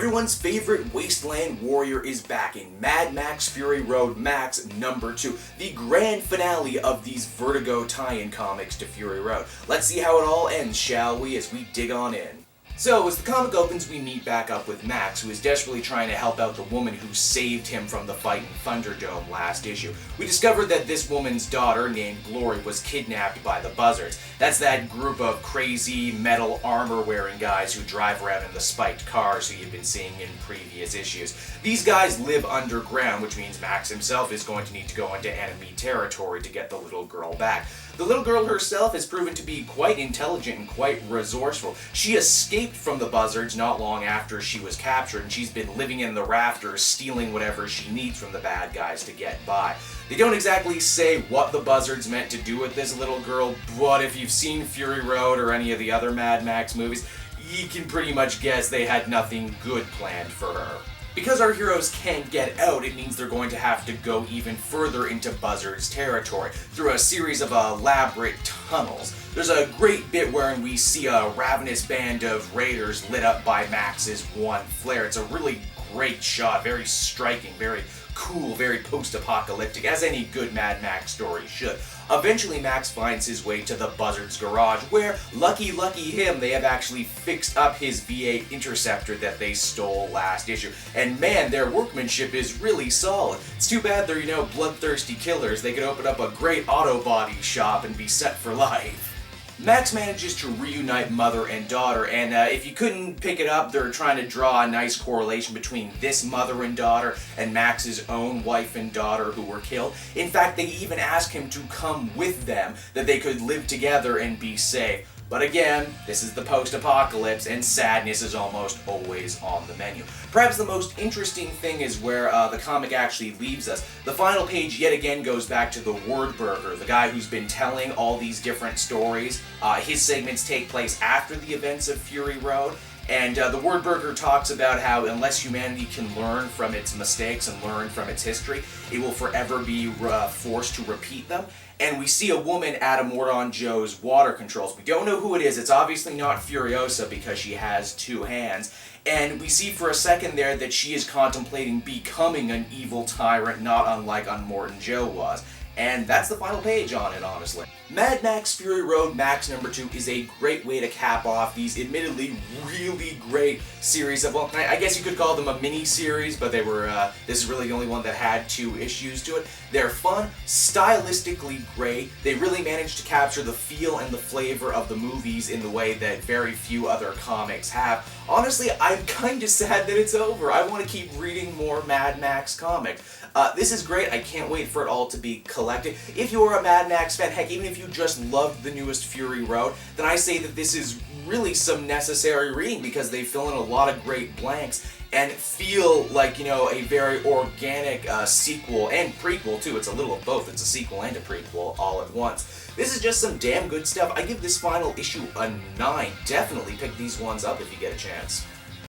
Everyone's favorite wasteland warrior is back in Mad Max Fury Road Max #2, the grand finale of these Vertigo tie-in comics to Fury Road. Let's see how it all ends, shall we, as we dig on in. So, as the comic opens, we meet back up with Max, who is desperately trying to help out the woman who saved him from the fight in Thunderdome last issue. We discovered that this woman's daughter, named Glory, was kidnapped by the Buzzards. That's that group of crazy, metal armor-wearing guys who drive around in the spiked cars who you've been seeing in previous issues. These guys live underground, which means Max himself is going to need to go into enemy territory to get the little girl back. The little girl herself has proven to be quite intelligent and quite resourceful. She escaped from the Buzzards not long after she was captured, and she's been living in the rafters, stealing whatever she needs from the bad guys to get by. They don't exactly say what the Buzzards meant to do with this little girl, but if you've seen Fury Road or any of the other Mad Max movies, you can pretty much guess they had nothing good planned for her. Because our heroes can't get out, it means they're going to have to go even further into Buzzards territory through a series of elaborate tunnels. There's a great bit wherein we see a ravenous band of raiders lit up by Max's one flare. It's a really great shot, very striking, very cool, very post-apocalyptic, as any good Mad Max story should. Eventually, Max finds his way to the Buzzards garage, where, lucky him, they have actually fixed up his V8 Interceptor that they stole last issue. And man, their workmanship is really solid. It's too bad they're, bloodthirsty killers. They could open up a great auto body shop and be set for life. Max manages to reunite mother and daughter, and if you couldn't pick it up, they're trying to draw a nice correlation between this mother and daughter and Max's own wife and daughter who were killed. In fact, they even ask him to come with them, that they could live together and be safe. But again, this is the post-apocalypse, and sadness is almost always on the menu. Perhaps the most interesting thing is where the comic actually leaves us. The final page yet again goes back to the Wordburger, the guy who's been telling all these different stories. His segments take place after the events of Fury Road. And the Wordburger talks about how unless humanity can learn from its mistakes and learn from its history, it will forever be forced to repeat them. And we see a woman at Immortan Joe's water controls. We don't know who it is. It's obviously not Furiosa because she has two hands. And we see for a second there that she is contemplating becoming an evil tyrant, not unlike Immortan Joe was. And that's the final page on it, honestly. Mad Max Fury Road Max #2 is a great way to cap off these admittedly really great series of, well, I guess you could call them a mini-series, but they were, this is really the only one that had 2 issues to it. They're fun, stylistically great. They really managed to capture the feel and the flavor of the movies in the way that very few other comics have. Honestly, I'm kinda sad that it's over. I want to keep reading more Mad Max comics. This is great. I can't wait for it all to be collected. If you're a Mad Max fan, heck, even if you just loved the newest Fury Road, then I say that this is really some necessary reading because they fill in a lot of great blanks and feel like, a very organic sequel and prequel, too. It's a little of both. It's a sequel and a prequel all at once. This is just some damn good stuff. I give this final issue a 9. Definitely pick these ones up if you get a chance.